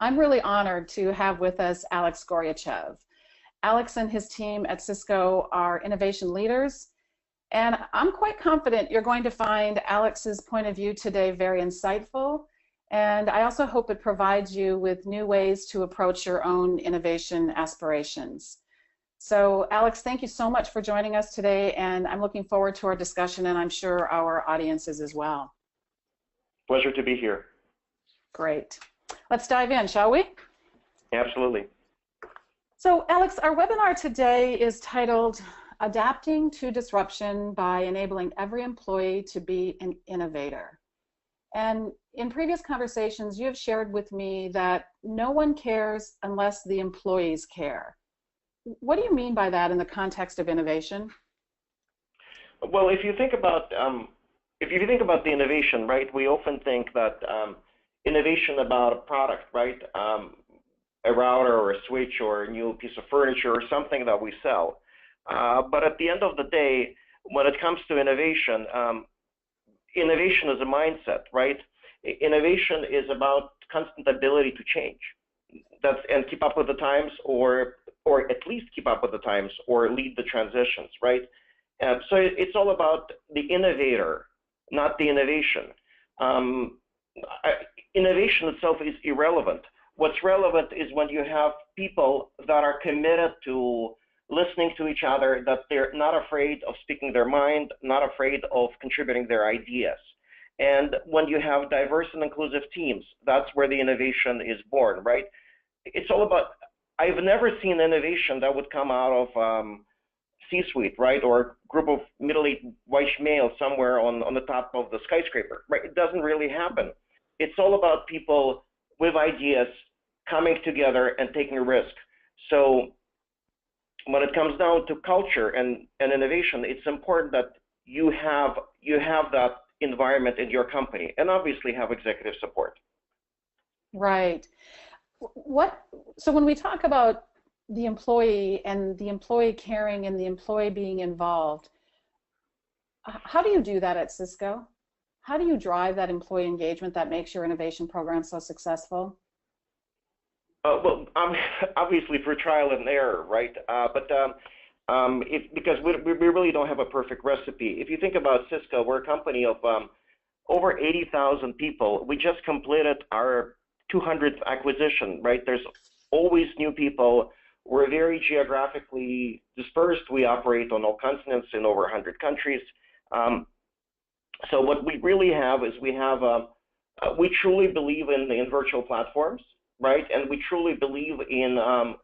I'm really honored to have with us Alex Goryachev. Alex and his team at Cisco are innovation leaders, and I'm quite confident you're going to find Alex's point of view today very insightful, and I also hope it provides you with new ways to approach your own innovation aspirations. So Alex, thank you so much for joining us today, and I'm looking forward to our discussion, and I'm sure our audiences as well. Pleasure to be here. Great. Let's dive in, shall we? Absolutely. So Alex, our webinar today is titled Adapting to Disruption by Enabling Every Employee to be an Innovator. And in previous conversations, you have shared with me that no one cares unless the employees care. What do you mean by that in the context of innovation? Well, if you think about the innovation, right, we often think that innovation about a product, right, a router or a switch or a new piece of furniture or something that we sell. But at the end of the day, when it comes to innovation, innovation is a mindset, right? Innovation is about constant ability to change, and keep up with the times, or at least keep up with the times, or lead the transitions, right? So it's all about the innovator, not the innovation. Innovation itself is irrelevant. What's relevant is when you have people that are committed to listening to each other, that they're not afraid of speaking their mind, not afraid of contributing their ideas. And when you have diverse and inclusive teams, that's where the innovation is born, right? It's all about, I've never seen innovation that would come out of C-suite, right, or a group of middle-aged white males somewhere on the top of the skyscraper, right? It doesn't really happen. It's all about people with ideas coming together and taking a risk. So when it comes down to culture and innovation, it's important that you have that environment in your company, and obviously have executive support. Right. So when we talk about the employee and the employee caring and the employee being involved, how do you do that at Cisco? How do you drive that employee engagement that makes your innovation program so successful? Well, obviously through trial and error, right? Because we really don't have a perfect recipe. If you think about Cisco, we're a company of over 80,000 people. We just completed our 200th acquisition, right? There's always new people. We're very geographically dispersed. We operate on all continents in over 100 countries. So what we really have is we truly believe in virtual platforms, right? And we truly believe in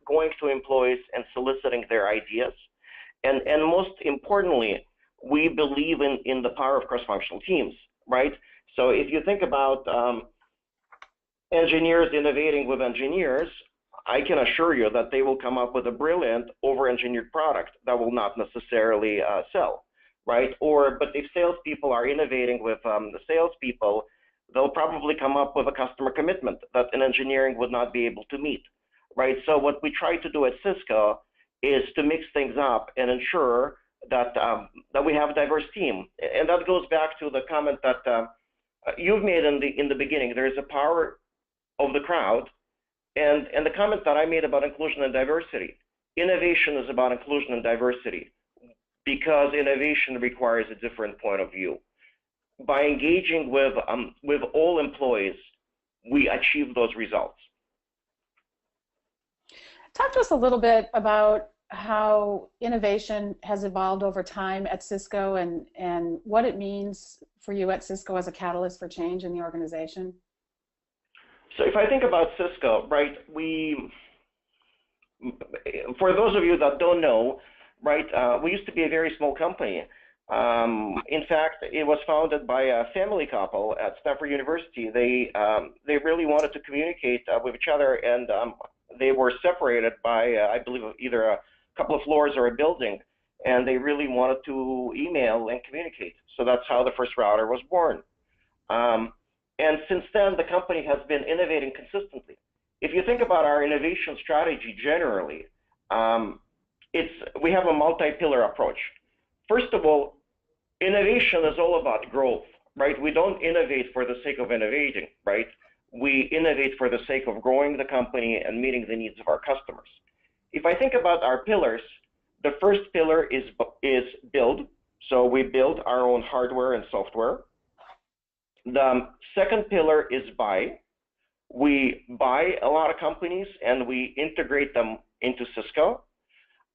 going to employees and soliciting their ideas. And most importantly, we believe in the power of cross-functional teams, right? So if you think about engineers innovating with engineers, I can assure you that they will come up with a brilliant over-engineered product that will not necessarily sell, right? But if salespeople are innovating with the salespeople, they'll probably come up with a customer commitment that an engineering would not be able to meet, right? So what we try to do at Cisco is to mix things up and ensure that we have a diverse team. And that goes back to the comment that you've made in the beginning. There's a power of the crowd, and the comment that I made about inclusion and diversity. Innovation is about inclusion and diversity because innovation requires a different point of view. By engaging with all employees, we achieve those results. Talk to us a little bit about how innovation has evolved over time at Cisco and what it means for you at Cisco as a catalyst for change in the organization. So if I think about Cisco, right, for those of you that don't know, right, we used to be a very small company. In fact, it was founded by a family couple at Stanford University. They really wanted to communicate with each other, and they were separated by, I believe, either a couple of floors or a building, and they really wanted to email and communicate. So that's how the first router was born. And since then, the company has been innovating consistently. If you think about our innovation strategy generally, we have a multi-pillar approach. First of all, innovation is all about growth, right? We don't innovate for the sake of innovating, right? we innovate for the sake of growing the company and meeting the needs of our customers. If I think about our pillars, the first pillar is build. So we build our own hardware and software. The second pillar is buy. We buy a lot of companies and we integrate them into Cisco.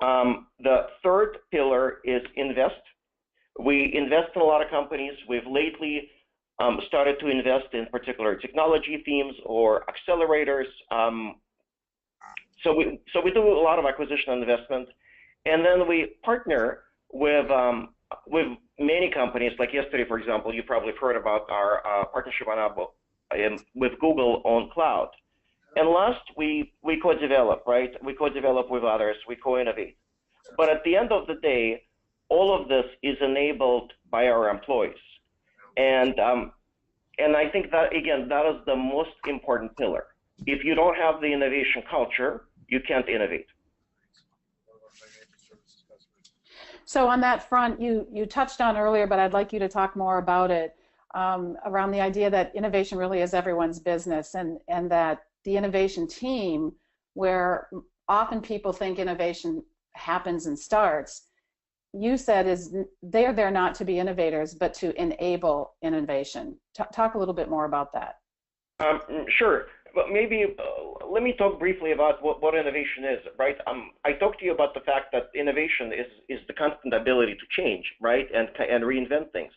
The third pillar is invest. We invest in a lot of companies. We've lately started to invest in particular technology themes or accelerators. So we do a lot of acquisition and investment, and then we partner with many companies. Like yesterday, for example, you probably heard about our partnership with Google on cloud. And last, we co-develop, right? We co-develop with others. We co-innovate. But at the end of the day, all of this is enabled by our employees. And I think that, again, that is the most important pillar. If you don't have the innovation culture, you can't innovate. So on that front, you touched on earlier, but I'd like you to talk more about it, around the idea that innovation really is everyone's business, and that the innovation team, where often people think innovation happens and starts, you said is they're there not to be innovators, but to enable innovation. Talk a little bit more about that. Sure, but maybe let me talk briefly about what innovation is, right? I talked to you about the fact that innovation is the constant ability to change, right, and reinvent things.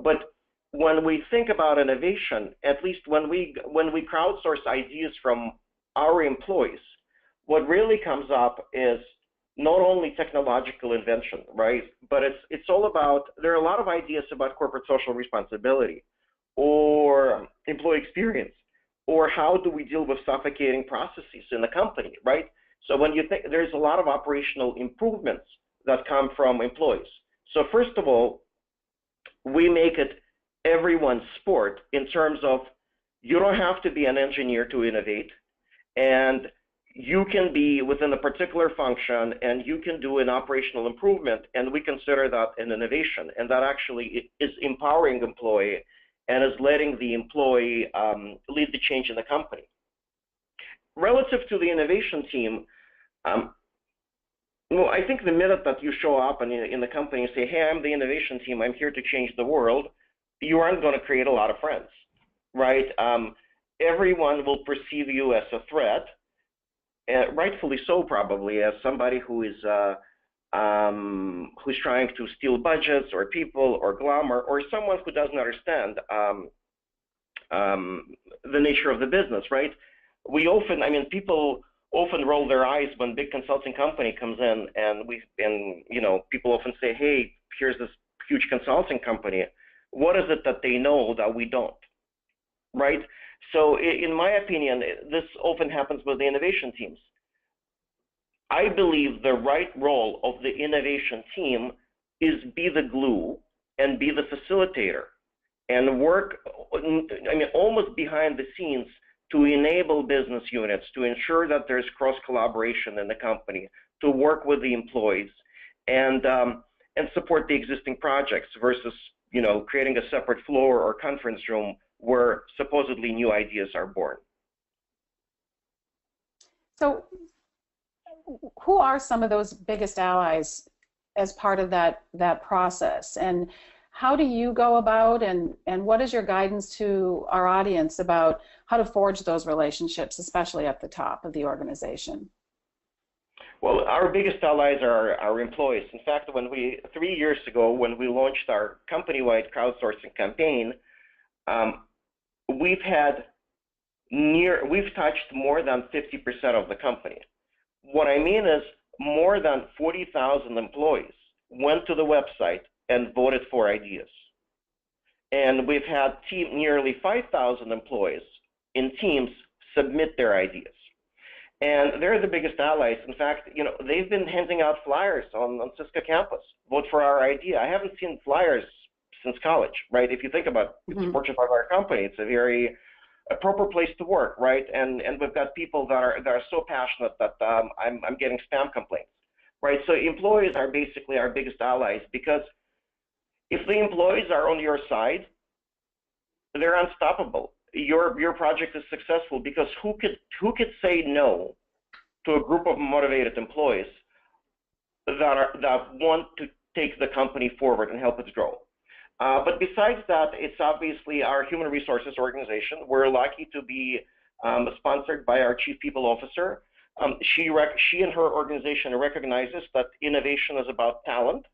But when we think about innovation, at least when we crowdsource ideas from our employees, what really comes up is not only technological invention, right? But it's all about, there are a lot of ideas about corporate social responsibility or employee experience, or how do we deal with suffocating processes in the company, right? So when you think, there's a lot of operational improvements that come from employees. So first of all, we make it everyone's sport in terms of you don't have to be an engineer to innovate, and you can be within a particular function and you can do an operational improvement, and we consider that an innovation, and that actually is empowering employee and is letting the employee lead the change in the company. Relative to the innovation team, well, I think the minute that you show up in the company and say, hey, I'm the innovation team, I'm here to change the world, you aren't going to create a lot of friends, right? Everyone will perceive you as a threat, rightfully so, probably, as somebody who's trying to steal budgets or people or glamour, or someone who doesn't understand the nature of the business, right? People often roll their eyes when big consulting company comes in, and people often say, hey, here's this huge consulting company. What is it that they know that we don't, right? So in my opinion, this often happens with the innovation teams. I believe the right role of the innovation team is be the glue and be the facilitator and work, almost behind the scenes to enable business units, to ensure that there's cross-collaboration in the company, to work with the employees and support the existing projects versus creating a separate floor or conference room where supposedly new ideas are born. So who are some of those biggest allies as part of that process? And how do you go about, and what is your guidance to our audience about how to forge those relationships, especially at the top of the organization? Well, our biggest allies are our employees. In fact, 3 years ago, when we launched our company-wide crowdsourcing campaign, we've touched more than 50% of the company. What I mean is more than 40,000 employees went to the website and voted for ideas. And we've had nearly 5,000 employees in teams submit their ideas. And they're the biggest allies. In fact, they've been handing out flyers on Cisco campus. Vote for our idea. I haven't seen flyers since college, right? If you think about it, it's a Fortune 500 company. It's a proper place to work, right? And we've got people that are so passionate that I'm getting spam complaints, right? So employees are basically our biggest allies, because if the employees are on your side, they're unstoppable. your project is successful, because who could say no to a group of motivated employees that want to take the company forward and help it grow. But besides that, it's obviously our human resources organization. We're lucky to be sponsored by our Chief People Officer. She and her organization recognizes that innovation is about talent,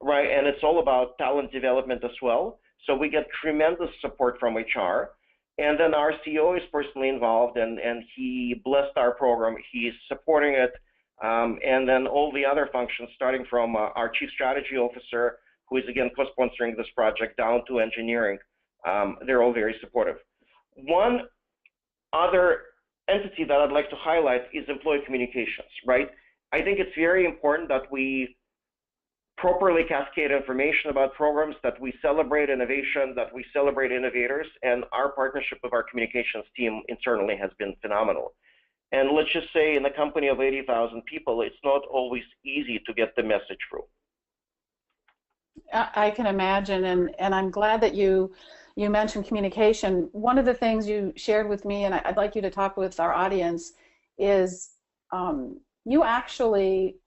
right? And it's all about talent development as well. So we get tremendous support from HR. And then our CEO is personally involved, and he blessed our program. He's supporting it. And then all the other functions, starting from our Chief Strategy Officer, who is again co-sponsoring this project, down to engineering, they're all very supportive. One other entity that I'd like to highlight is employee communications, right? I think it's very important that we properly cascade information about programs, that we celebrate innovation, that we celebrate innovators, and our partnership with our communications team internally has been phenomenal. And let's just say in a company of 80,000 people, it's not always easy to get the message through. I can imagine, and I'm glad that you mentioned communication. One of the things you shared with me, and I'd like you to talk with our audience, is you actually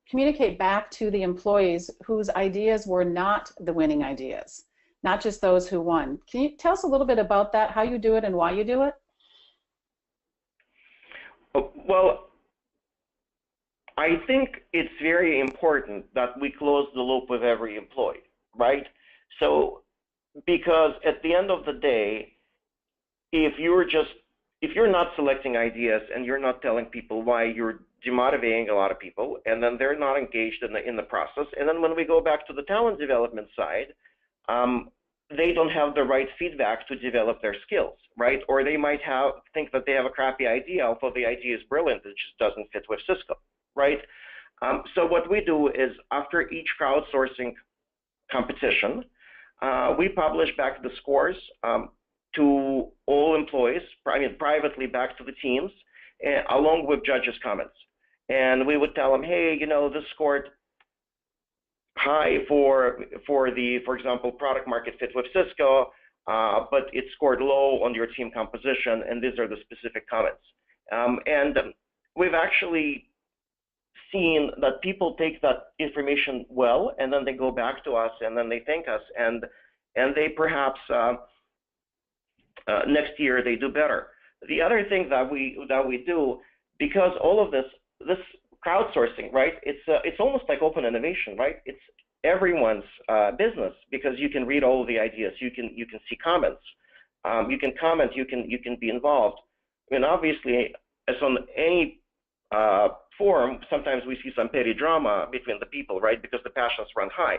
communicate back to the employees whose ideas were not the winning ideas, not just those who won. Can you tell us a little bit about that, how you do it and why you do it? Well, I think it's very important that we close the loop with every employee, right? So, because at the end of the day, if you're not selecting ideas and you're not telling people why, you're demotivating a lot of people, and then they're not engaged in the process. And then when we go back to the talent development side, they don't have the right feedback to develop their skills, right? Or they might think that they have a crappy idea, although the idea is brilliant, it just doesn't fit with Cisco, right? So what we do is, after each crowdsourcing competition, we publish back the scores to all employees, privately back to the teams, along with judges' comments. And we would tell them, hey, this scored high for example, product market fit with Cisco, but it scored low on your team composition, and these are the specific comments. And we've actually seen that people take that information well, and then they go back to us, and then they thank us, and they perhaps next year they do better. The other thing that we do, because all of this crowdsourcing, right? It's almost like open innovation, right? It's everyone's business, because you can read all of the ideas, you can see comments, you can comment, you can be involved. I mean, obviously, as on any forum, sometimes we see some petty drama between the people, right? Because the passions run high.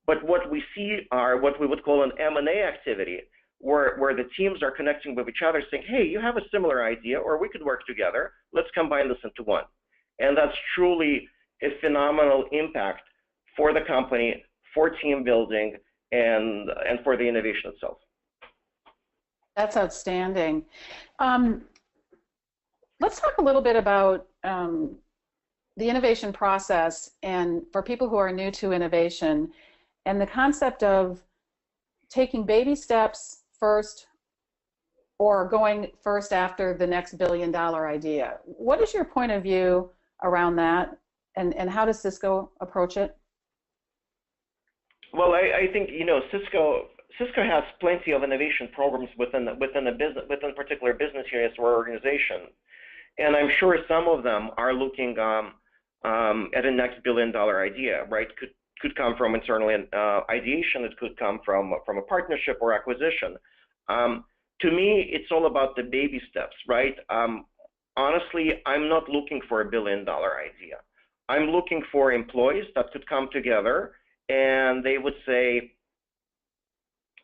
But what we see are what we would call an M&A activity, where the teams are connecting with each other, saying, hey, you have a similar idea, or we could work together. Let's combine this into one. And that's truly a phenomenal impact for the company, for team building, and for the innovation itself. That's outstanding. Let's talk a little bit about the innovation process, and for people who are new to innovation, and the concept of taking baby steps first, or going first after the next billion-dollar idea. What is your point of view around that, and how does Cisco approach it? Well, I think Cisco has plenty of innovation programs within particular business units or organization, and I'm sure some of them are looking at a next billion-dollar idea, right? Could come from internal ideation. It could come from a partnership or acquisition. To me, it's all about the baby steps, right? Honestly, I'm not looking for a billion-dollar idea. I'm looking for employees that could come together and they would say,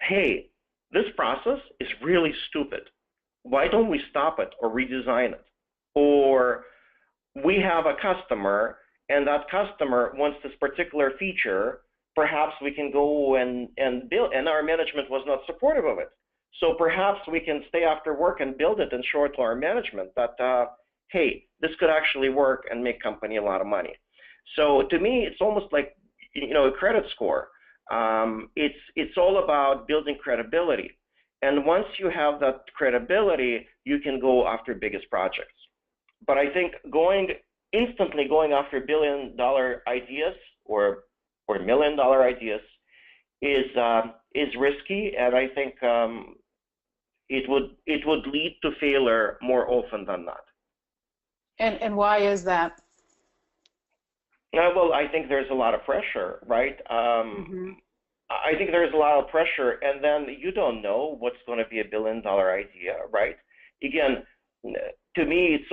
hey, this process is really stupid. Why don't we stop it or redesign it? Or we have a customer and that customer wants this particular feature, perhaps we can go and build, and our management was not supportive of it. So perhaps we can stay after work and build it and show it to our management that, hey, this could actually work and make company a lot of money. So to me, it's almost like, a credit score. It's all about building credibility. And once you have that credibility, you can go after biggest projects. But I think instantly going after billion-dollar ideas or million-dollar ideas is risky, and I think it would lead to failure more often than not. And why is that? Well, I think there's a lot of pressure, right? I think there's a lot of pressure, and then you don't know what's going to be a billion-dollar idea, right? Again, to me, it's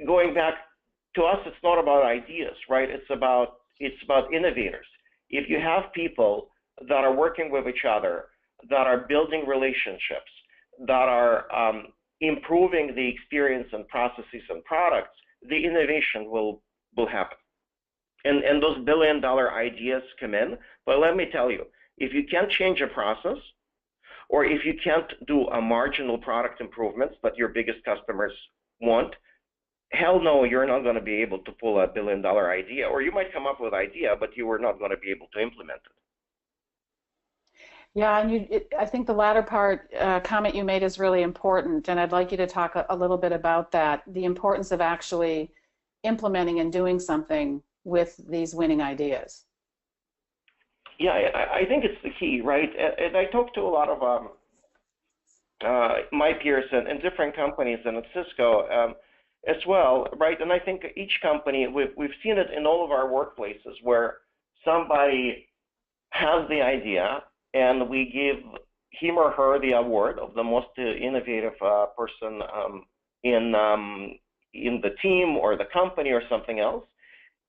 going back to us. It's not about ideas, right? It's about innovators. If you have people that are working with each other, that are building relationships, that are improving the experience and processes and products, the innovation will happen. And those billion-dollar ideas come in. But let me tell you, if you can't change a process, or if you can't do a marginal product improvements that your biggest customers want, hell no, you're not going to be able to pull a billion-dollar idea. Or you might come up with an idea, but you are not going to be able to implement it. Yeah, and I think the latter part comment you made is really important, and I'd like you to talk a little bit about that, the importance of actually implementing and doing something with these winning ideas. Yeah, I think it's the key, right? And I talked to a lot of my peers in different companies and at Cisco as well, right? And I think each company, we've seen it in all of our workplaces where somebody has the idea and we give him or her the award of the most innovative person in the team or the company or something else,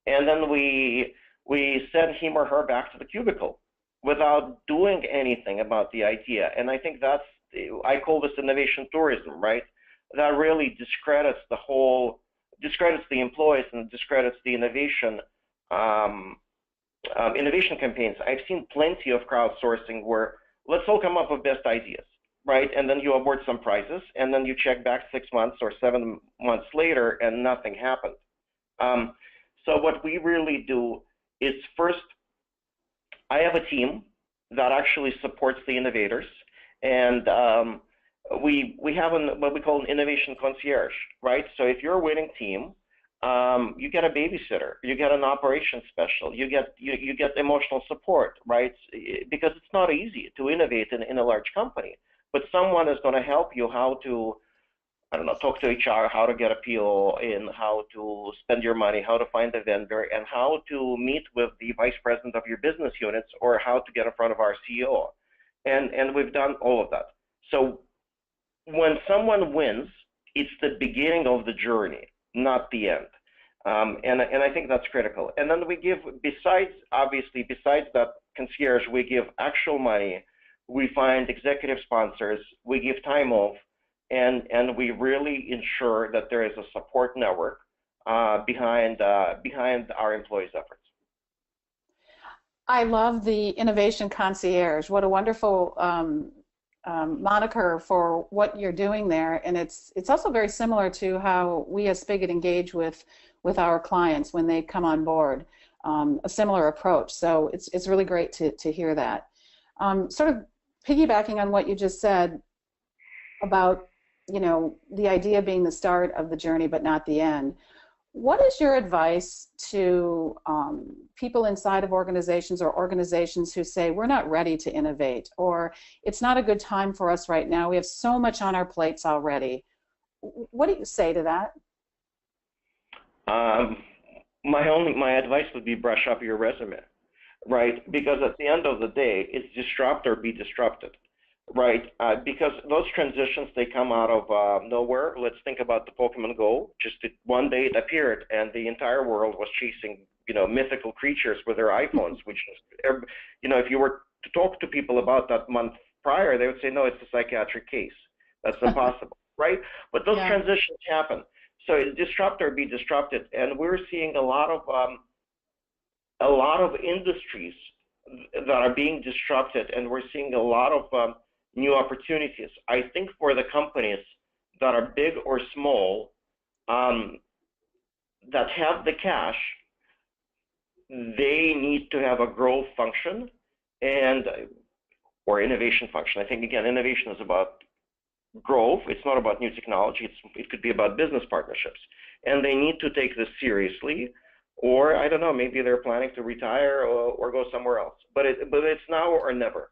and then we send him or her back to the cubicle without doing anything about the idea. And I think I call this innovation tourism, right? That really discredits the employees and discredits the innovation campaigns. I've seen plenty of crowdsourcing where let's all come up with best ideas, right? And then you award some prizes, and then you check back 6 months or 7 months later, and nothing happened. So what we really do is first, I have a team that actually supports the innovators, and we have what we call an innovation concierge, right? So if you're a winning team, you get a babysitter, you get an operations special, you get emotional support, right? Because it's not easy to innovate in a large company, but someone is going to help you how to, I don't know, talk to HR, how to get a PO in, how to spend your money, how to find a vendor, and how to meet with the vice president of your business units, or how to get in front of our CEO. And we've done all of that. So when someone wins, it's the beginning of the journey, not the end. And I think that's critical. And then we give, besides that concierge, we give actual money, we find executive sponsors, we give time off, and we really ensure that there is a support network behind our employees' efforts. I love the innovation concierge. What a wonderful moniker for what you're doing there, and it's also very similar to how we as Spigit engage with our clients when they come on board. A similar approach. So it's really great to hear that. Sort of piggybacking on what you just said about the idea being the start of the journey but not the end. What is your advice to people inside of organizations or organizations who say we're not ready to innovate, or it's not a good time for us right now, we have so much on our plates already? What do you say to that? My advice would be brush up your resume, right? Because at the end of the day, it's disrupt or be disrupted. Right, because those transitions, they come out of nowhere. Let's think about the Pokemon Go. Just one day it appeared, and the entire world was chasing, mythical creatures with their iPhones. Which, if you were to talk to people about that month prior, they would say, no, it's a psychiatric case. That's impossible, right? But those transitions happen. So it's disrupt or be disrupted, and we're seeing a lot of industries that are being disrupted, and we're seeing a lot of new opportunities. I think for the companies that are big or small, that have the cash, they need to have a growth function, and or innovation function. I think, again, innovation is about growth. It's not about new technology. It could be about business partnerships. And they need to take this seriously, or I don't know, maybe they're planning to retire or go somewhere else. But it's now or never.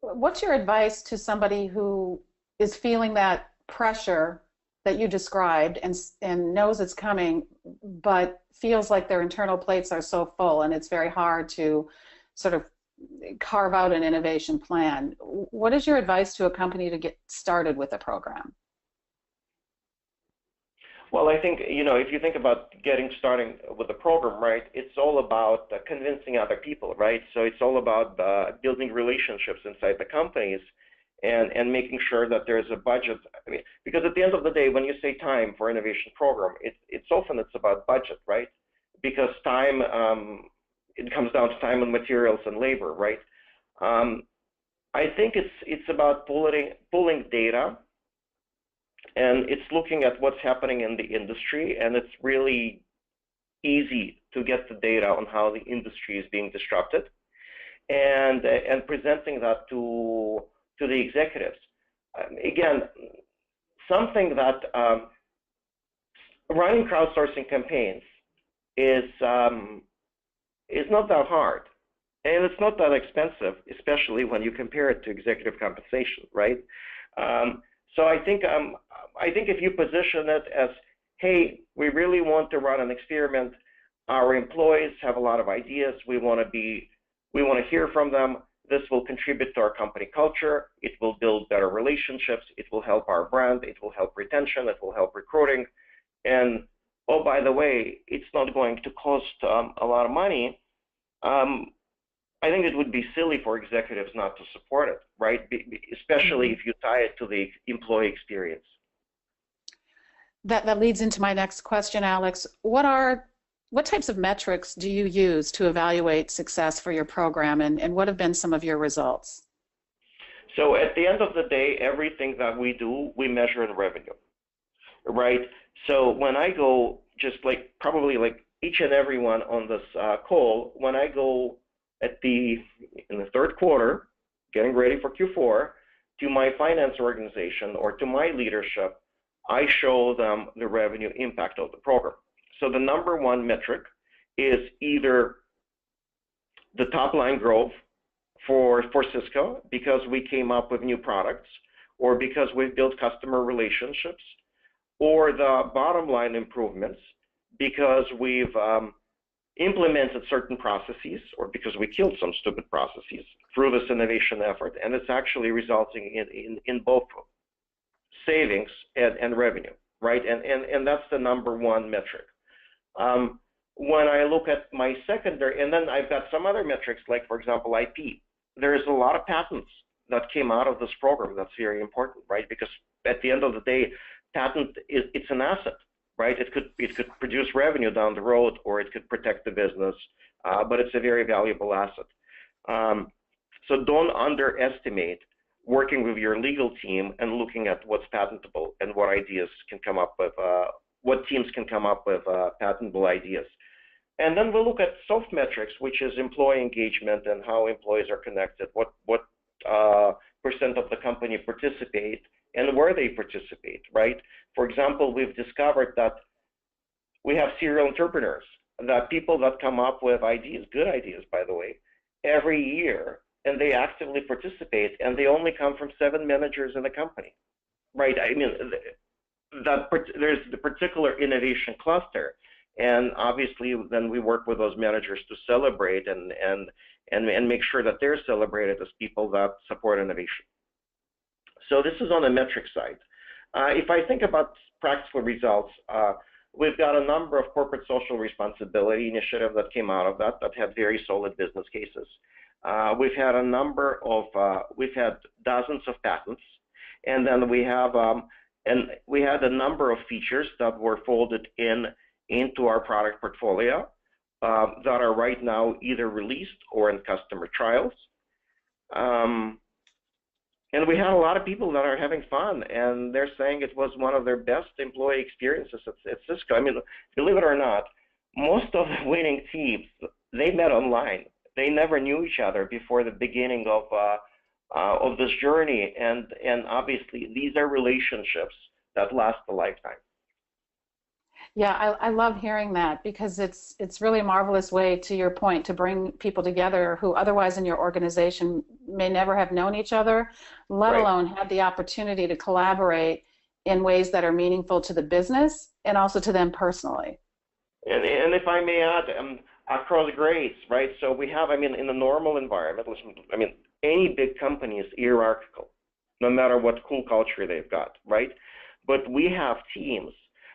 What's your advice to somebody who is feeling that pressure that you described and knows it's coming, but feels like their internal plates are so full and it's very hard to sort of carve out an innovation plan? What is your advice to a company to get started with a program? Well, I think, if you think about starting with a program, right, it's all about convincing other people, right? So it's all about building relationships inside the companies and making sure that there's a budget. I mean, because at the end of the day, when you say time for innovation program, it's often about budget, right? Because time, it comes down to time and materials and labor, right? I think it's about pulling data, and it's looking at what's happening in the industry, and it's really easy to get the data on how the industry is being disrupted, and presenting that to the executives. Again, something that running crowdsourcing campaigns is not that hard, and it's not that expensive, especially when you compare it to executive compensation, right? So I think if you position it as, hey, we really want to run an experiment. Our employees have a lot of ideas. We want to hear from them. This will contribute to our company culture. It will build better relationships. It will help our brand. It will help retention. It will help recruiting. And oh, by the way, it's not going to cost a lot of money. I think it would be silly for executives not to support it, right? Especially if you tie it to the employee experience. That leads into my next question, Alex. What types of metrics do you use to evaluate success for your program, and what have been some of your results? So at the end of the day, everything that we do, we measure in revenue, right? So when I go, just like probably like each and every one on this call, when I go in the third quarter, getting ready for Q4, to my finance organization or to my leadership, I show them the revenue impact of the program. So the number one metric is either the top line growth for Cisco, because we came up with new products, or because we've built customer relationships, or the bottom line improvements because we've implemented certain processes, or because we killed some stupid processes through this innovation effort, and it's actually resulting in both savings and revenue, right? And that's the number one metric. When I look at my secondary, and then I've got some other metrics, like, for example, IP. There's a lot of patents that came out of this program. That's very important, right? Because at the end of the day, it's an asset, right? It could produce revenue down the road, or it could protect the business, but it's a very valuable asset. So don't underestimate working with your legal team and looking at what's patentable and what ideas can come up with, what teams can come up with patentable ideas. And then we'll look at soft metrics, which is employee engagement and how employees are connected, what percent of the company participate and where they participate, right? For example, we've discovered that we have serial entrepreneurs, that people that come up with ideas, good ideas, by the way, every year, and they actively participate, and they only come from 7 managers in the company, right? I mean, there's the particular innovation cluster, and obviously then we work with those managers to celebrate and make sure that they're celebrated as people that support innovation. So this is on the metric side. If I think about practical results, we've got a number of corporate social responsibility initiatives that came out of that had very solid business cases. We've had we've had dozens of patents, and then we had a number of features that were folded into our product portfolio that are right now either released or in customer trials. And we had a lot of people that are having fun, and they're saying it was one of their best employee experiences at Cisco. I mean, believe it or not, most of the winning teams, they met online. they never knew each other before the beginning of this journey, and obviously these are relationships that last a lifetime. Yeah, I love hearing that because it's really a marvelous way, to your point, to bring people together who otherwise in your organization may never have known each other, let alone had the opportunity to collaborate in ways that are meaningful to the business and also to them personally. And if I may add, across grades, right? So we have, I mean, in a normal environment, listen, I mean, any big company is hierarchical, no matter what cool culture they've got, right? But we have teams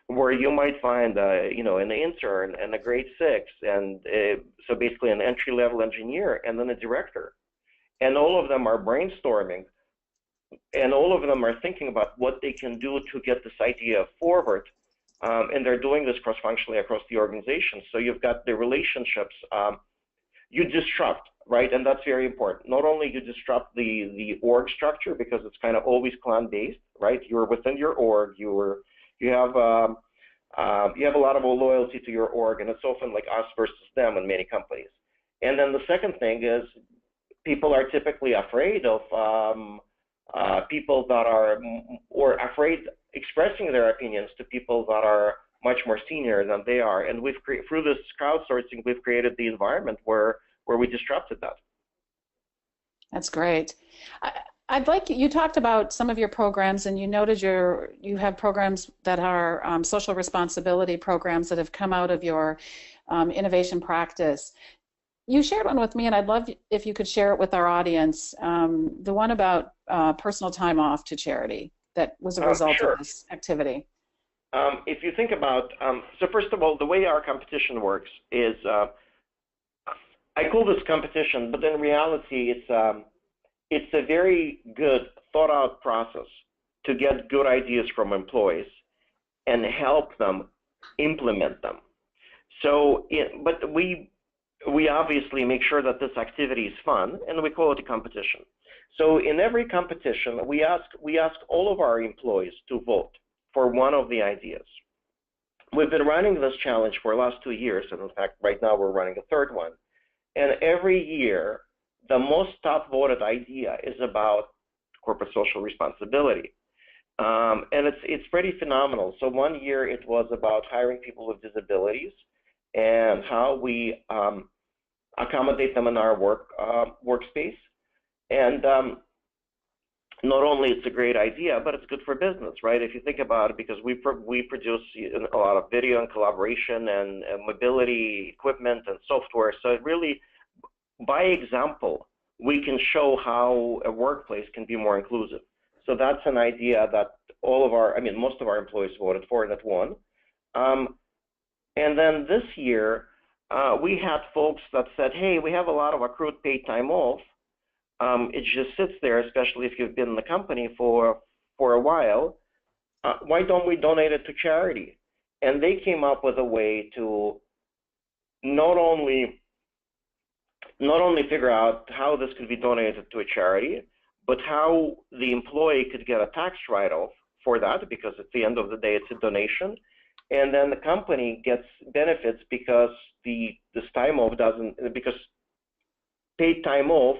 where you might find, you know, an intern and a grade 6, and so basically an entry-level engineer and then a director. And all of them are brainstorming, and all of them are thinking about what they can do to get this idea forward. And they're doing this cross-functionally across the organization. So you've got the relationships. You disrupt, right? And that's very important. Not only you disrupt the org structure, because it's kind of always clan-based, right? You're within your org. You have a lot of loyalty to your org, and it's often like us versus them in many companies. And then the second thing is people are typically afraid of people that are, or afraid expressing their opinions to people that are much more senior than they are. And we've through this crowdsourcing, we've created the environment where we disrupted that. That's great. I'd like you talked about some of your programs, and you noted you have programs that are social responsibility programs that have come out of your innovation practice. You shared one with me, and I'd love if you could share it with our audience. The one about personal time off to charity that was a result of this activity. If you think about, so first of all, the way our competition works is, I call this competition, but in reality, it's a very good thought out process to get good ideas from employees and help them implement them. So, but we obviously make sure that this activity is fun, and we call it a competition. So in every competition, we ask all of our employees to vote for one of the ideas. We've been running this challenge for the last 2 years, and in fact, right now we're running a third one. And every year, the most top voted idea is about corporate social responsibility. And it's pretty phenomenal. So one year it was about hiring people with disabilities and how we accommodate them in our workspace. And not only it's a great idea, but it's good for business, right? If you think about it, because we produce a lot of video and collaboration and mobility equipment and software. So it really, by example, we can show how a workplace can be more inclusive. So that's an idea that most of our employees voted for, and that won. And then this year, we had folks that said, hey, we have a lot of accrued paid time off. It just sits there, especially if you've been in the company for a while. Why don't we donate it to charity? And they came up with a way to not only figure out how this could be donated to a charity, but how the employee could get a tax write-off for that, because at the end of the day, it's a donation. And then the company gets benefits because this time off because paid time off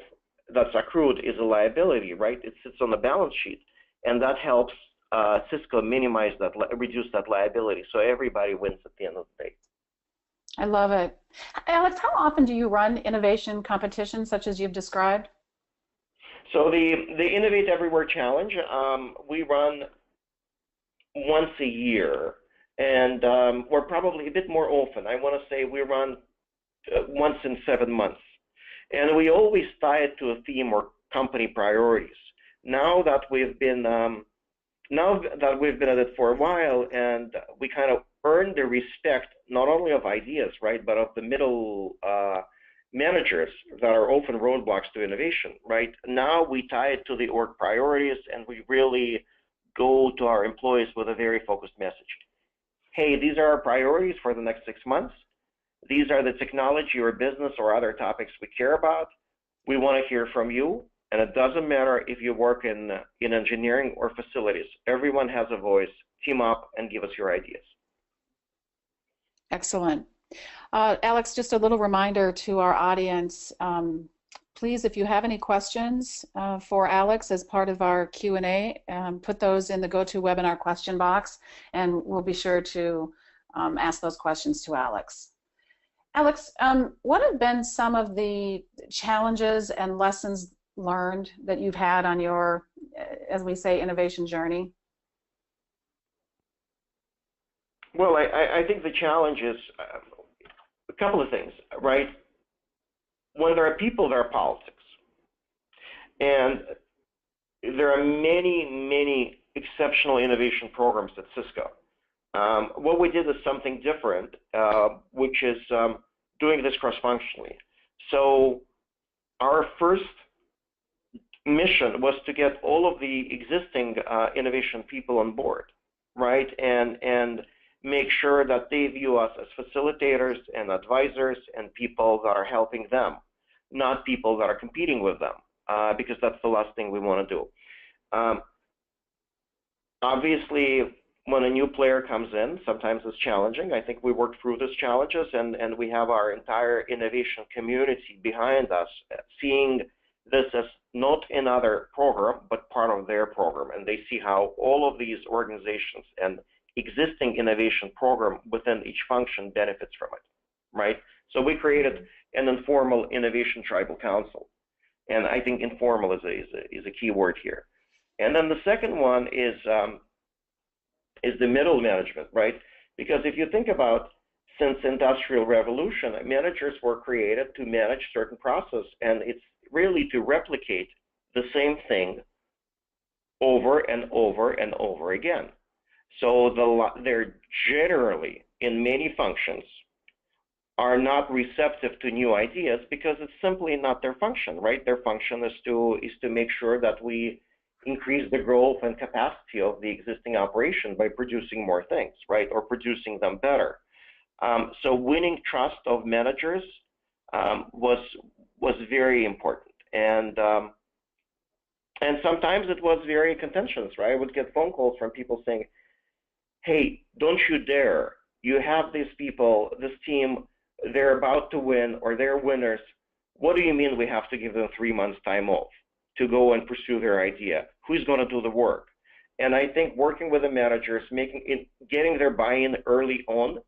that's accrued is a liability, right? It sits on the balance sheet, and that helps Cisco reduce that liability. So everybody wins at the end of the day. I love it. Alex, how often do you run innovation competitions such as you've described? So the Innovate Everywhere Challenge, we run once a year, and we're probably a bit more often. I want to say we run once in 7 months. And we always tie it to a theme or company priorities. Now that we've been at it for a while, and we kind of earned the respect not only of ideas, right, but of the middle managers that are often roadblocks to innovation, right? Now we tie it to the org priorities, and we really go to our employees with a very focused message. Hey, these are our priorities for the next 6 months. These are the technology or business or other topics we care about. We want to hear from you, and it doesn't matter if you work in engineering or facilities. Everyone has a voice. Team up and give us your ideas. Excellent. Alex, just a little reminder to our audience. Please, if you have any questions for Alex as part of our Q&A, put those in the GoToWebinar question box, and we'll be sure to ask those questions to Alex. Alex, what have been some of the challenges and lessons learned that you've had on your, as we say, innovation journey? Well, I think the challenge is a couple of things, right? When there are people, there are politics. And there are many, many exceptional innovation programs at Cisco. What we did is something different, which is doing this cross-functionally. So our first mission was to get all of the existing innovation people on board, right? And make sure that they view us as facilitators and advisors and people that are helping them, not people that are competing with them, because that's the last thing we want to do. Obviously, when a new player comes in, sometimes it's challenging. I think we worked through those challenges, and we have our entire innovation community behind us, seeing this as not another program, but part of their program. And they see how all of these organizations and existing innovation program within each function benefits from it, right? So we created an informal innovation tribal council. And I think informal is a key word here. And then the second one is the middle management, right? Because if you think about, since Industrial Revolution, managers were created to manage certain process, and it's really to replicate the same thing over and over and over again. So they're generally, in many functions, are not receptive to new ideas because it's simply not their function, right? Their function is to make sure that we increase the growth and capacity of the existing operation by producing more things, right? Or producing them better. So winning trust of managers was very important. And sometimes it was very contentious, right? I would get phone calls from people saying, hey, don't you dare. You have these people, this team, they're about to win or they're winners. What do you mean we have to give them 3 months time off to go and pursue their idea? Who's going to do the work? And I think working with the managers, getting their buy-in early on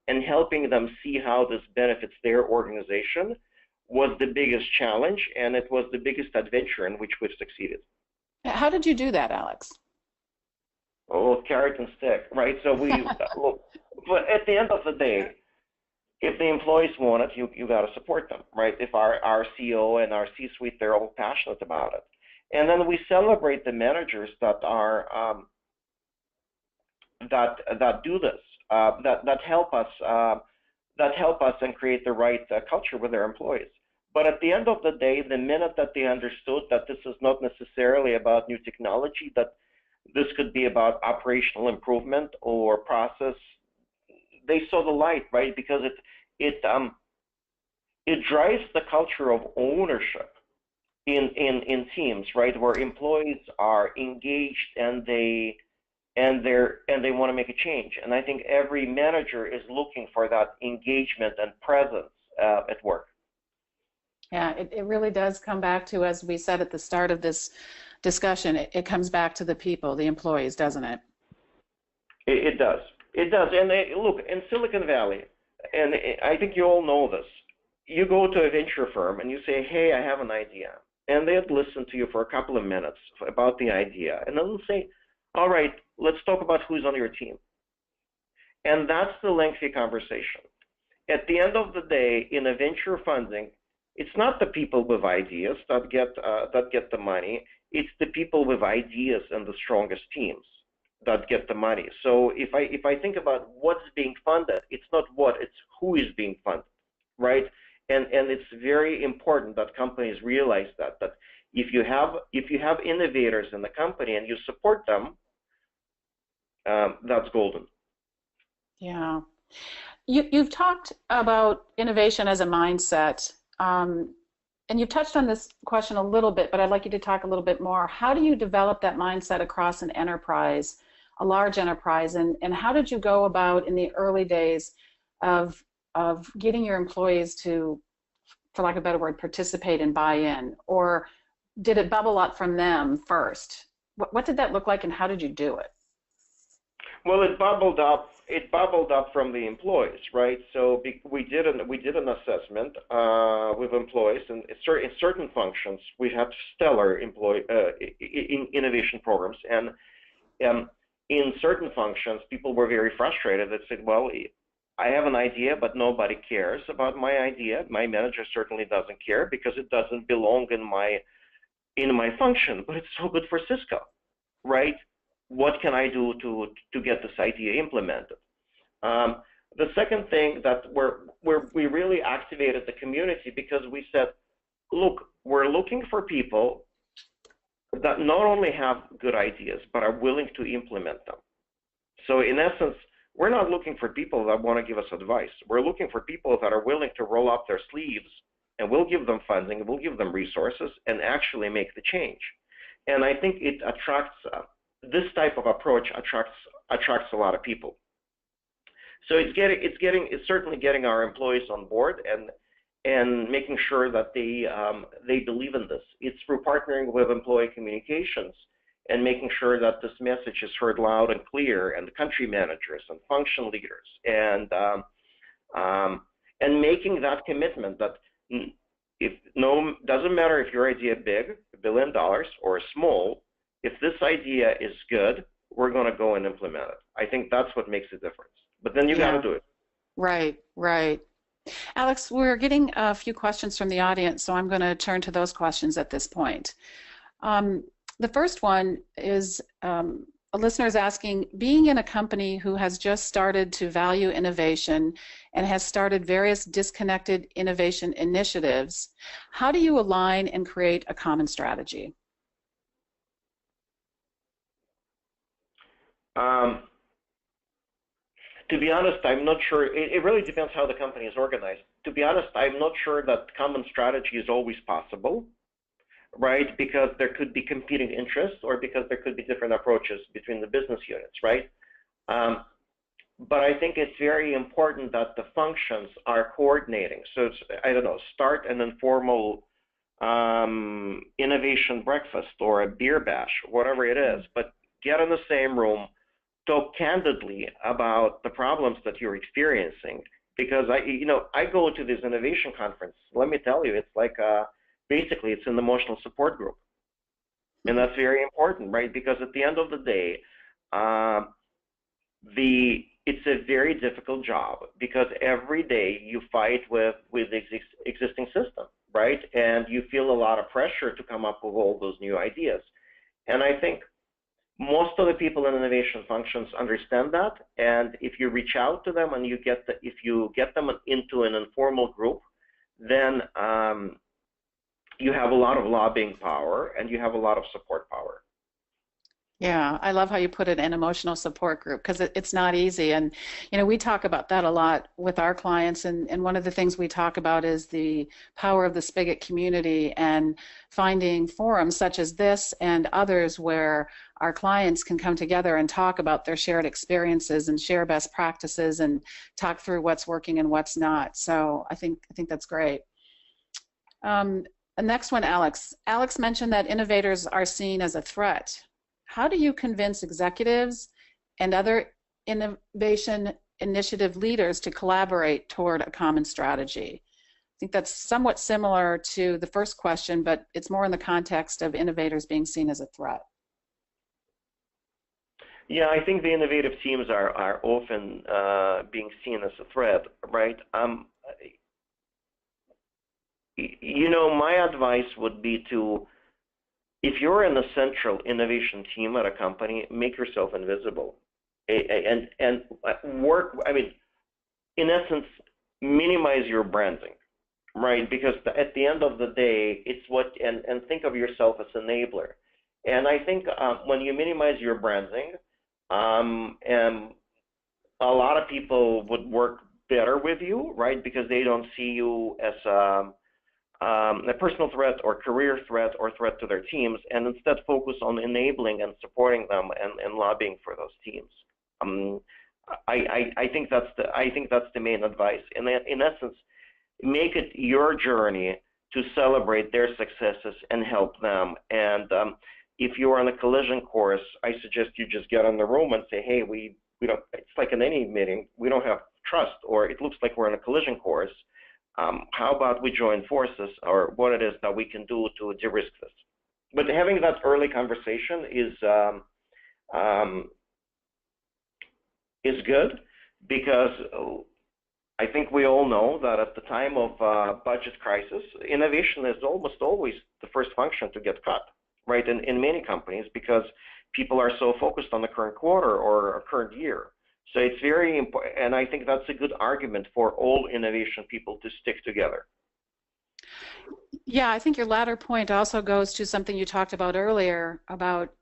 and helping them see how this benefits their organization was the biggest challenge, and it was the biggest adventure in which we've succeeded. How did you do that, Alex? Oh, carrot and stick, right? So but at the end of the day, if the employees want it, you got to support them, right? If our CEO and our C-suite, they're all passionate about it. And then we celebrate the managers that are that do this, that help us and create the right culture with their employees. But at the end of the day, the minute that they understood that this is not necessarily about new technology, that this could be about operational improvement or process, they saw the light, right? Because it drives the culture of ownership in teams, right, where employees are engaged and they want to make a change. And I think every manager is looking for that engagement and presence at work. Yeah, it really does come back to, as we said at the start of this discussion, it comes back to the people, the employees, doesn't it? It does. It does. And look, in Silicon Valley, and I think you all know this, you go to a venture firm and you say, hey, I have an idea. And they'd listen to you for a couple of minutes about the idea. And then they'll say, all right, let's talk about who's on your team. And that's the lengthy conversation. At the end of the day, in a venture funding, it's not the people with ideas that get the money. It's the people with ideas and the strongest teams that get the money. So if I think about what's being funded, it's not what, it's who is being funded, right? And it's very important that companies realize that if you have innovators in the company and you support them, that's golden. Yeah. You've talked about innovation as a mindset, and you've touched on this question a little bit, but I'd like you to talk a little bit more. How do you develop that mindset across an enterprise, a large enterprise, and how did you go about in the early days of of getting your employees to, for lack of a better word, participate and buy in? Or did it bubble up from them first? What did that look like, and how did you do it? Well, it bubbled up. It bubbled up from the employees, right? So we did an assessment with employees, and in certain functions we had stellar innovation programs, and in certain functions people were very frustrated. They said, "Well, I have an idea, but nobody cares about my idea. My manager certainly doesn't care because it doesn't belong in my function, but it's so good for Cisco, right? What can I do to get this idea implemented?" The second thing that we really activated the community, because we said, look, we're looking for people that not only have good ideas, but are willing to implement them. So in essence, we're not looking for people that want to give us advice. We're looking for people that are willing to roll up their sleeves, and we'll give them funding, we'll give them resources, and actually make the change. And I think it attracts, this type of approach attracts a lot of people. So it's certainly getting our employees on board and making sure that they believe in this. It's through partnering with employee communications and making sure that this message is heard loud and clear, and the country managers and function leaders, and making that commitment that doesn't matter if your idea is big, $1 billion, or small, if this idea is good, we're going to go and implement it. I think that's what makes a difference. But then you got to do it. Right, right. Alex, we're getting a few questions from the audience, so I'm going to turn to those questions at this point. The first one is a listener is asking, being in a company who has just started to value innovation and has started various disconnected innovation initiatives, how do you align and create a common strategy? To be honest, I'm not sure. It really depends how the company is organized. To be honest, I'm not sure that common strategy is always possible, right? Because there could be competing interests, or because there could be different approaches between the business units, right? But I think it's very important that the functions are coordinating. So it's, I don't know, start an informal innovation breakfast or a beer bash, whatever it is, but get in the same room, talk candidly about the problems that you're experiencing. Because I go to this innovation conference. Let me tell you, it's like basically it's an emotional support group, and that's very important, right? Because at the end of the day, it's a very difficult job, because every day you fight with the existing system, right? And you feel a lot of pressure to come up with all those new ideas. And I think most of the people in innovation functions understand that, and if you reach out to them and if you get them into an informal group, then you have a lot of lobbying power and you have a lot of support power. Yeah, I love how you put it, an emotional support group, because it's not easy. And, we talk about that a lot with our clients. And one of the things we talk about is the power of the Spigit community, and finding forums such as this and others where our clients can come together and talk about their shared experiences and share best practices and talk through what's working and what's not. So I think that's great. The next one, Alex. Alex mentioned that innovators are seen as a threat. How do you convince executives and other innovation initiative leaders to collaborate toward a common strategy? I think that's somewhat similar to the first question, but it's more in the context of innovators being seen as a threat. Yeah, I think the innovative teams are often being seen as a threat, right? My advice would be to, if you're in the central innovation team at a company, make yourself invisible, and work. I mean, in essence, minimize your branding, right? Because at the end of the day, it's and think of yourself as an enabler. And I think when you minimize your branding, and a lot of people would work better with you, right? Because they don't see you as a personal threat or career threat or threat to their teams, and instead focus on enabling and supporting them and lobbying for those teams. I think that's the main advice. In essence, make it your journey to celebrate their successes and help them. And if you're on a collision course, I suggest you just get in the room and say, hey, we don't. It's like in any meeting, we don't have trust, or it looks like we're on a collision course. How about we join forces, or what it is that we can do to de-risk this? But having that early conversation is good, because I think we all know that at the time of budget crisis, innovation is almost always the first function to get cut, right? In many companies, because people are so focused on the current quarter or current year. So it's very important, and I think that's a good argument for all innovation people to stick together. Yeah, I think your latter point also goes to something you talked about earlier about,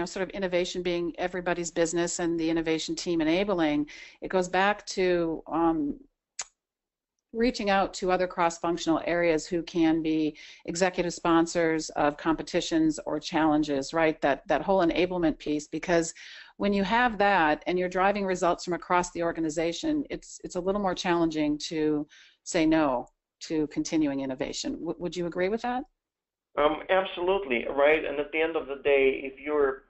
sort of innovation being everybody's business and the innovation team enabling. It goes back to reaching out to other cross-functional areas who can be executive sponsors of competitions or challenges, right? That whole enablement piece, because when you have that and you're driving results from across the organization, it's a little more challenging to say no to continuing innovation. Would you agree with that? Absolutely, right. And at the end of the day, if you're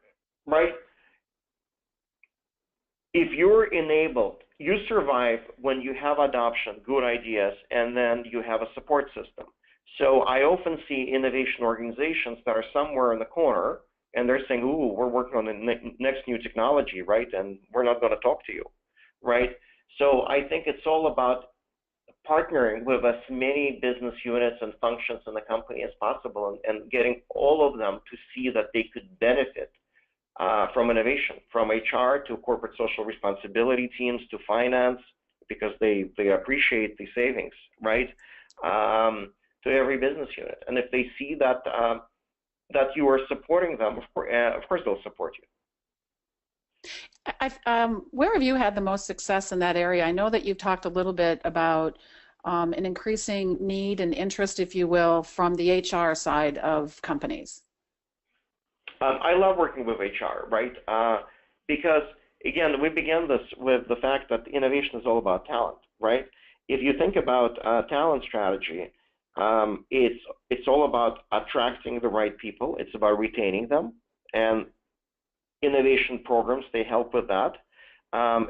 enabled, you survive when you have adoption, good ideas, and then you have a support system. So I often see innovation organizations that are somewhere in the corner, and they're saying, ooh, we're working on the next new technology, right? And we're not going to talk to you, right? So I think it's all about partnering with as many business units and functions in the company as possible, and getting all of them to see that they could benefit from innovation, from HR to corporate social responsibility teams to finance, because they appreciate the savings, right? To every business unit. And if they see that that you are supporting them, of course they'll support you. Where have you had the most success in that area? I know that you've talked a little bit about an increasing need and interest, if you will, from the HR side of companies. I love working with HR, right? Because, again, we began this with the fact that innovation is all about talent, right? If you think about talent strategy, it's all about attracting the right people. It's about retaining them, and innovation programs, they help with that.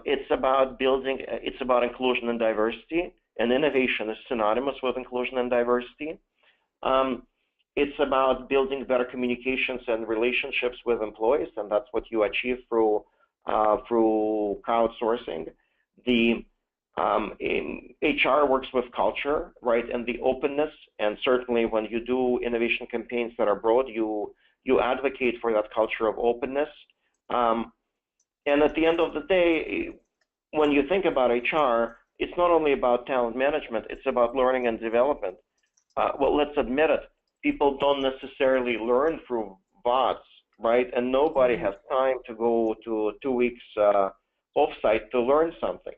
It's about building. It's about inclusion and diversity, and innovation is synonymous with inclusion and diversity. It's about building better communications and relationships with employees, and that's what you achieve through crowdsourcing. The HR works with culture, right, and the openness, and certainly when you do innovation campaigns that are broad, you advocate for that culture of openness. And at the end of the day, when you think about HR, it's not only about talent management, it's about learning and development. Well, let's admit it, people don't necessarily learn through bots, right? And nobody has time to go to 2 weeks offsite to learn something.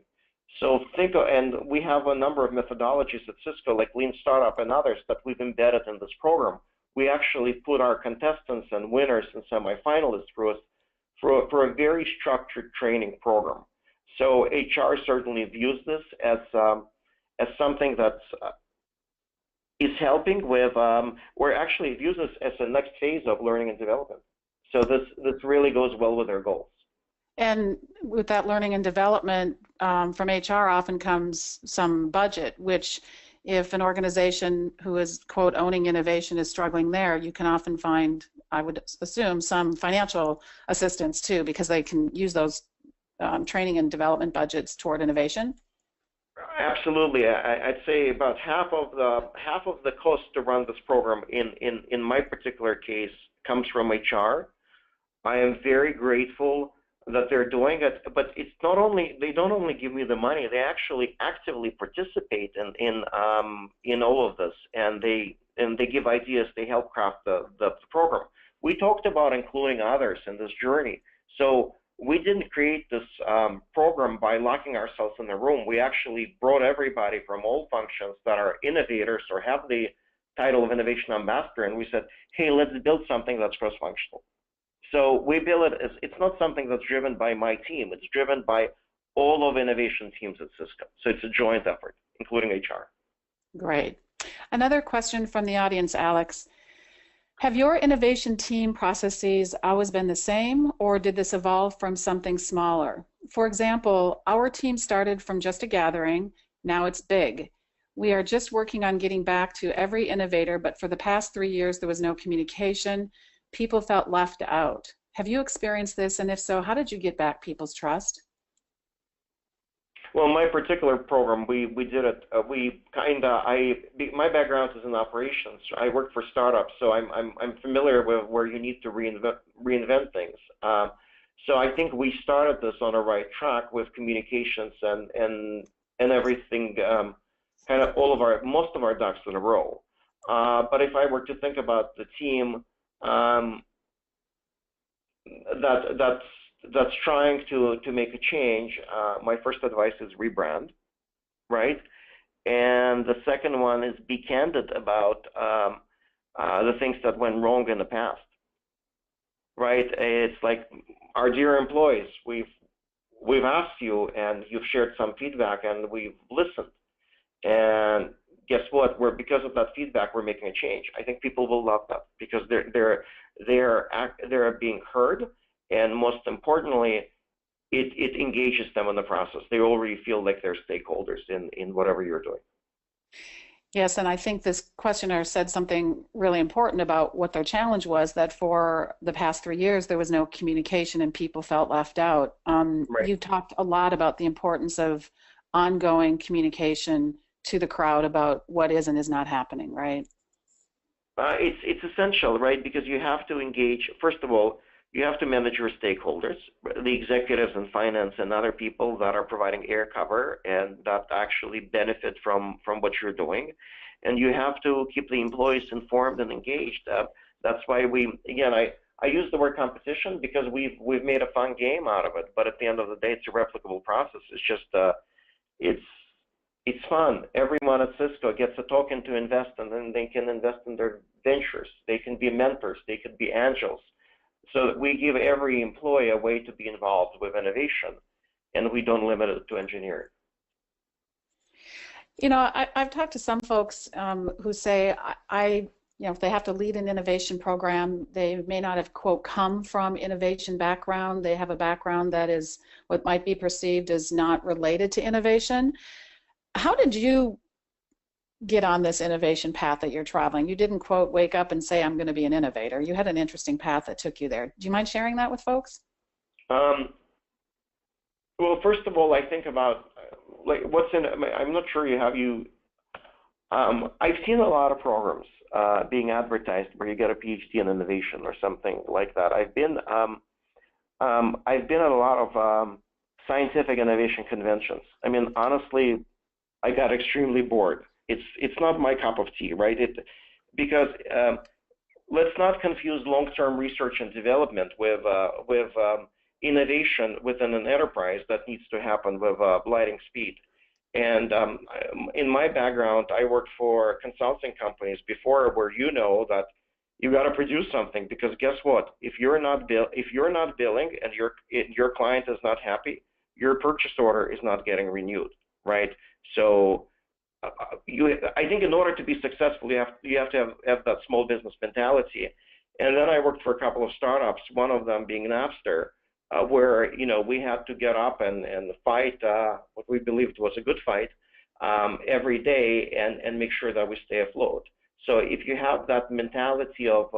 So and we have a number of methodologies at Cisco, like Lean Startup and others, that we've embedded in this program. We actually put our contestants and winners and semifinalists through a very structured training program. So HR certainly views this as something that's is helping with, or actually views this as the next phase of learning and development. So this really goes well with their goals. And with that learning and development, from HR often comes some budget, which if an organization who is, quote, owning innovation is struggling there, you can often find, I would assume, some financial assistance too, because they can use those training and development budgets toward innovation. Absolutely. I'd say about half of the cost to run this program in my particular case comes from HR. I am very grateful that they're doing it, but it's not only, they don't only give me the money, they actually actively participate in all of this, and they give ideas, they help craft the program. We talked about including others in this journey. So we didn't create this program by locking ourselves in the room. We actually brought everybody from all functions that are innovators or have the title of innovation ambassador, and we said, hey, let's build something that's cross-functional. So we build it as, it's not something that's driven by my team, it's driven by all of innovation teams at Cisco. So it's a joint effort, including HR. Great. Another question from the audience, Alex. Have your innovation team processes always been the same, or did this evolve from something smaller? For example, our team started from just a gathering, now it's big. We are just working on getting back to every innovator, but for the past 3 years there was no communication. People felt left out. Have you experienced this, and if so, how did you get back people's trust? Well, my particular program, we did it. My background is in operations. I work for startups, so I'm familiar with where you need to reinvent things. So I think we started this on a right track with communications and everything, kind of most of our ducks in a row. But if I were to think about the team that's trying to make a change, my first advice is rebrand, right? And the second one is be candid about the things that went wrong in the past, right? It's like, our dear employees, we've asked you and you've shared some feedback and we've listened. And guess what? Because of that feedback, we're making a change. I think people will love that because they're being heard. And most importantly, it engages them in the process. They already feel like they're stakeholders in whatever you're doing. Yes, and I think this questioner said something really important about what their challenge was, that for the past 3 years, there was no communication and people felt left out. Right. You talked a lot about the importance of ongoing communication to the crowd about what is and is not happening, right? It's essential, right? Because you have to engage, first of all, you have to manage your stakeholders, the executives and finance and other people that are providing air cover and that actually benefit from what you're doing. And you have to keep the employees informed and engaged. That's why I use the word competition because we've made a fun game out of it. But at the end of the day, it's a replicable process. It's just, it's fun. Everyone at Cisco gets a token to invest, and then they can invest in their ventures. They can be mentors. They could be angels. So we give every employee a way to be involved with innovation, and we don't limit it to engineering. You know, I've talked to some folks who say, if they have to lead an innovation program, they may not have, quote, come from innovation background. They have a background that is what might be perceived as not related to innovation. How did you get on this innovation path that you're traveling? You didn't, quote, wake up and say, I'm going to be an innovator. You had an interesting path that took you there. Do you mind sharing that with folks? Well, first of all, I think about I'm not sure I've seen a lot of programs being advertised where you get a PhD in innovation or something like that. I've been at a lot of scientific innovation conventions. I mean, honestly, I got extremely bored. It's not my cup of tea, right? Because let's not confuse long-term research and development with innovation within an enterprise that needs to happen with blinding speed. And in my background, I worked for consulting companies before, where you know that you got to produce something, because guess what? If you're not billing and your client is not happy, your purchase order is not getting renewed, right? So I think in order to be successful, you have to have that small business mentality. And then I worked for a couple of startups, one of them being Napster, where we had to get up and fight what we believed was a good fight every day and make sure that we stay afloat. So if you have that mentality of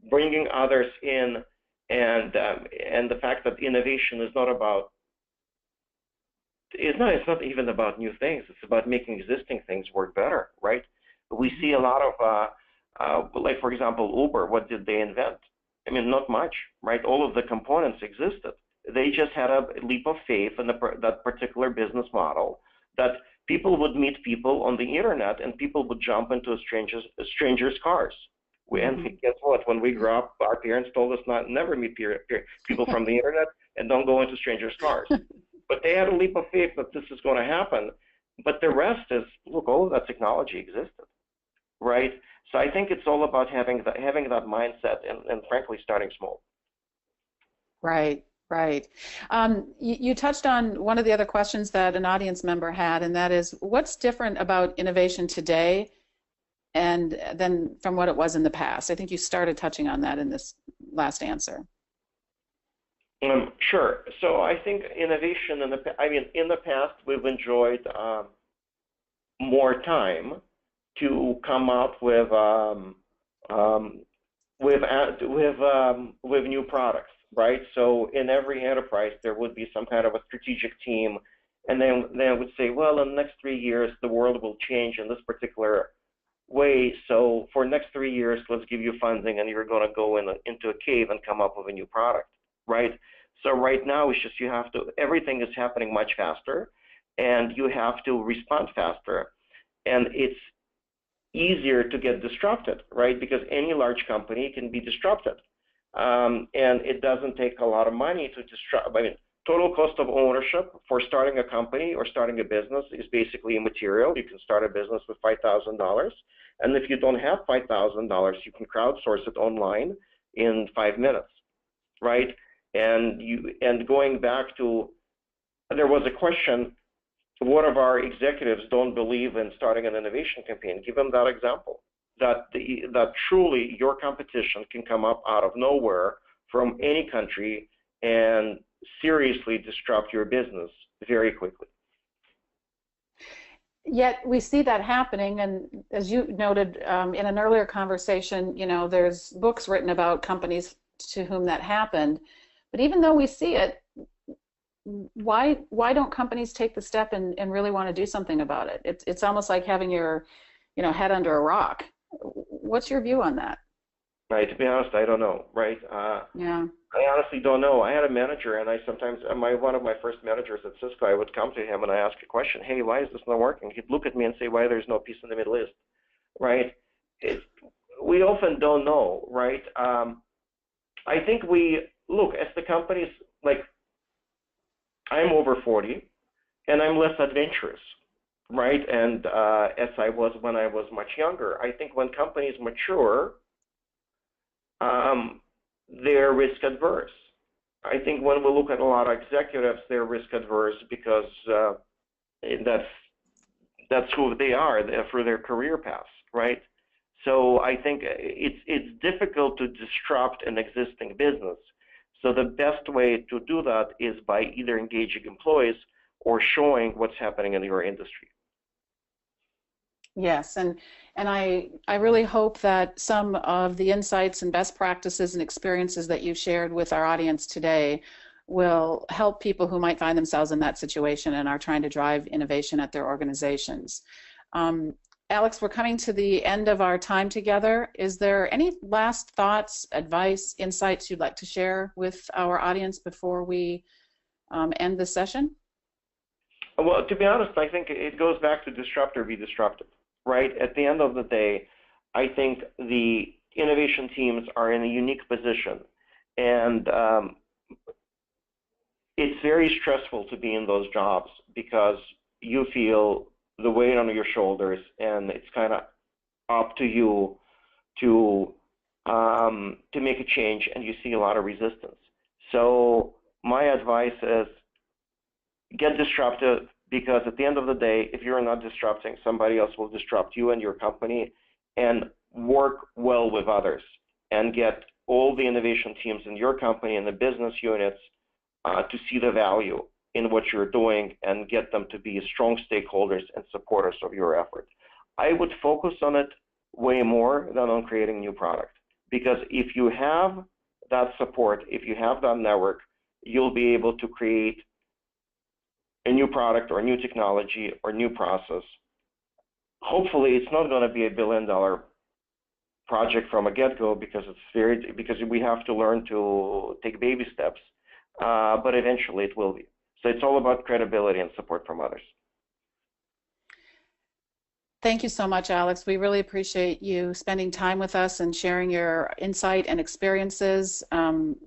bringing others in, and the fact that innovation is not about it's not even about new things. It's about making existing things work better, right? We see a lot of, like for example, Uber. What did they invent? I mean, not much, right? All of the components existed. They just had a leap of faith in that particular business model, that people would meet people on the internet and people would jump into strangers' cars. And guess what? When we grew up, our parents told us never meet people from the internet and don't go into strangers' cars. But they had a leap of faith that this is going to happen. But the rest is, look, all of that technology existed, right? So I think it's all about having that mindset and frankly, starting small. Right. Right. You touched on one of the other questions that an audience member had, and that is, what's different about innovation today and then from what it was in the past? I think you started touching on that in this last answer. Sure. So I think innovation in the past we've enjoyed more time to come up with new products, right? So in every enterprise there would be some kind of a strategic team, and then they would say, well, in the next 3 years the world will change in this particular way. So for the next 3 years, let's give you funding, and you're going to go into a cave and come up with a new product, right? So right now it's just everything is happening much faster, and you have to respond faster, and it's easier to get disrupted, right? Because any large company can be disrupted, and it doesn't take a lot of money to disrupt. I mean, total cost of ownership for starting a company or starting a business is basically immaterial. You can start a business with $5,000, and if you don't have $5,000, you can crowdsource it online in 5 minutes, right? And going back to, there was a question, what of our executives don't believe in starting an innovation campaign? Give them that example, that truly your competition can come up out of nowhere from any country and seriously disrupt your business very quickly. Yet we see that happening, and as you noted in an earlier conversation, there's books written about companies to whom that happened. But even though we see it, why don't companies take the step and really want to do something about it? It's almost like having your head under a rock. What's your view on that? Right. To be honest, I don't know. Right. Yeah. I honestly don't know. I had a manager, and I sometimes one of my first managers at Cisco, I would come to him and I ask a question. Hey, why is this not working? He'd look at me and say, why there's no peace in the Middle East, right? We often don't know, right? I think we look as the companies, like, I'm over 40, and I'm less adventurous, right? And as I was when I was much younger. I think when companies mature, they're risk adverse. I think when we look at a lot of executives, they're risk adverse because that's who they are for their career paths, right? So I think it's difficult to disrupt an existing business. So the best way to do that is by either engaging employees or showing what's happening in your industry. Yes, and I really hope that some of the insights and best practices and experiences that you've shared with our audience today will help people who might find themselves in that situation and are trying to drive innovation at their organizations. Alex, we're coming to the end of our time together. Is there any last thoughts, advice, insights you'd like to share with our audience before we end the session? Well, to be honest, I think it goes back to disrupt or be disrupted, right? At the end of the day, I think the innovation teams are in a unique position, and it's very stressful to be in those jobs because you feel the weight on your shoulders, and it's kind of up to you to make a change, and you see a lot of resistance. So my advice is get disruptive, because at the end of the day, if you're not disrupting, somebody else will disrupt you and your company, and work well with others and get all the innovation teams in your company and the business units to see the value in what you're doing and get them to be strong stakeholders and supporters of your effort. I would focus on it way more than on creating new product, because if you have that support, if you have that network, you'll be able to create a new product or a new technology or new process. Hopefully, it's not going to be $1 billion project from a get-go, because we have to learn to take baby steps, but eventually it will be. So it's all about credibility and support from others. Thank you so much, Alex. We really appreciate you spending time with us and sharing your insight and experiences on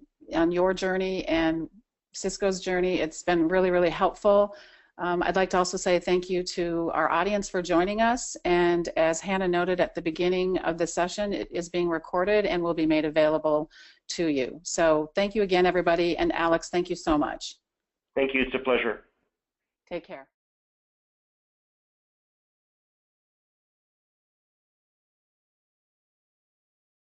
your journey and Cisco's journey. It's been really, really helpful. I'd like to also say thank you to our audience for joining us, and as Hannah noted at the beginning of the session, it is being recorded and will be made available to you. So thank you again, everybody, and Alex, thank you so much. Thank you, it's a pleasure. Take care.